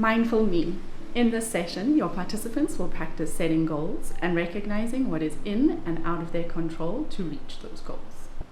Mindful Me. In this session, your participants will practice setting goals and recognizing what is in and out of their control to reach those goals.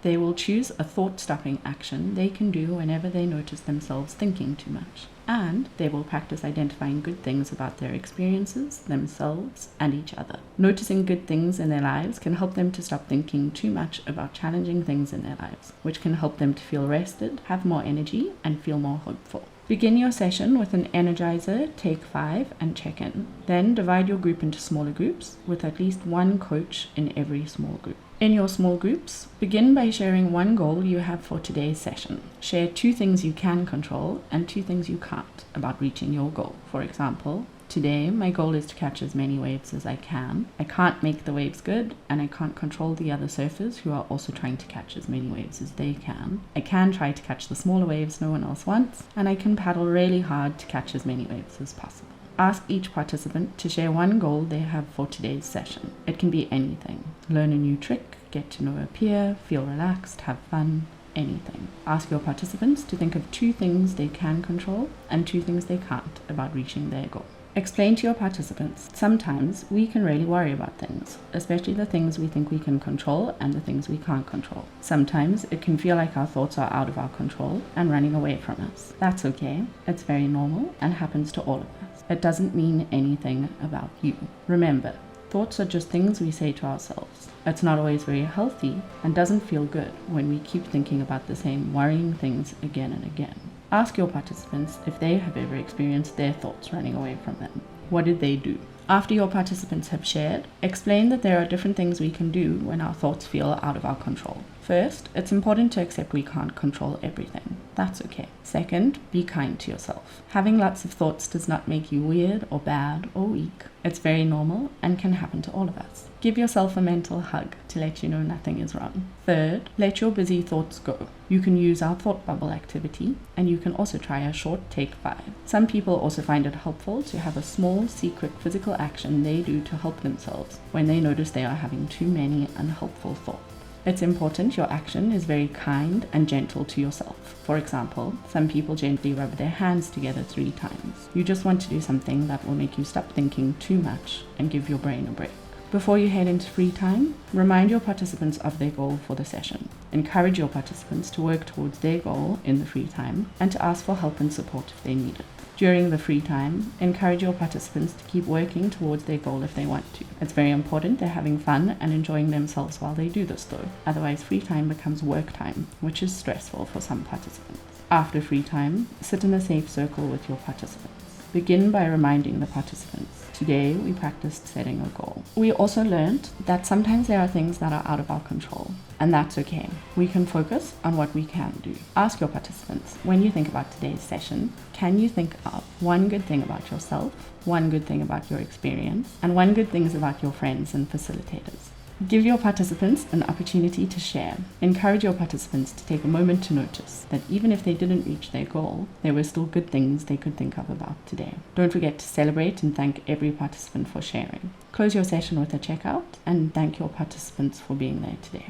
They will choose a thought-stopping action they can do whenever they notice themselves thinking too much. And they will practice identifying good things about their experiences, themselves, and each other. Noticing good things in their lives can help them to stop thinking too much about challenging things in their lives, which can help them to feel rested, have more energy, and feel more hopeful. Begin your session with an energizer, take 5, and check in. Then divide your group into smaller groups with at least one coach in every small group. In your small groups, begin by sharing one goal you have for today's session. Share 2 things you can control and 2 things you can't about reaching your goal. For example, today my goal is to catch as many waves as I can. I can't make the waves good, and I can't control the other surfers who are also trying to catch as many waves as they can. I can try to catch the smaller waves no one else wants, and I can paddle really hard to catch as many waves as possible. Ask each participant to share one goal they have for today's session. It can be anything. Learn a new trick, get to know a peer, feel relaxed, have fun, anything. Ask your participants to think of 2 things they can control and 2 things they can't about reaching their goal. Explain to your participants, sometimes we can really worry about things, especially the things we think we can control and the things we can't control. Sometimes it can feel like our thoughts are out of our control and running away from us. That's okay. It's very normal and happens to all of us. It doesn't mean anything about you. Remember, thoughts are just things we say to ourselves. It's not always very healthy and doesn't feel good when we keep thinking about the same worrying things again and again. Ask your participants if they have ever experienced their thoughts running away from them. What did they do? After your participants have shared, explain that there are different things we can do when our thoughts feel out of our control. First, it's important to accept we can't control everything. That's okay. Second, be kind to yourself. Having lots of thoughts does not make you weird or bad or weak. It's very normal and can happen to all of us. Give yourself a mental hug to let you know nothing is wrong. Third, let your busy thoughts go. You can use our thought bubble activity, and you can also try a short take 5. Some people also find it helpful to have a small secret physical action they do to help themselves when they notice they are having too many unhelpful thoughts. It's important your action is very kind and gentle to yourself. For example, some people gently rub their hands together 3 times. You just want to do something that will make you stop thinking too much and give your brain a break. Before you head into free time, remind your participants of their goal for the session. Encourage your participants to work towards their goal in the free time and to ask for help and support if they need it. During the free time, encourage your participants to keep working towards their goal if they want to. It's very important they're having fun and enjoying themselves while they do this though. Otherwise, free time becomes work time, which is stressful for some participants. After free time, sit in a safe circle with your participants. Begin by reminding the participants, today we practiced setting a goal. We also learned that sometimes there are things that are out of our control, and that's okay. We can focus on what we can do. Ask your participants, when you think about today's session, can you think of one good thing about yourself, one good thing about your experience, and one good thing about your friends and facilitators? Give your participants an opportunity to share. Encourage your participants to take a moment to notice that even if they didn't reach their goal, there were still good things they could think of about today. Don't forget to celebrate and thank every participant for sharing. Close your session with a checkout and thank your participants for being there today.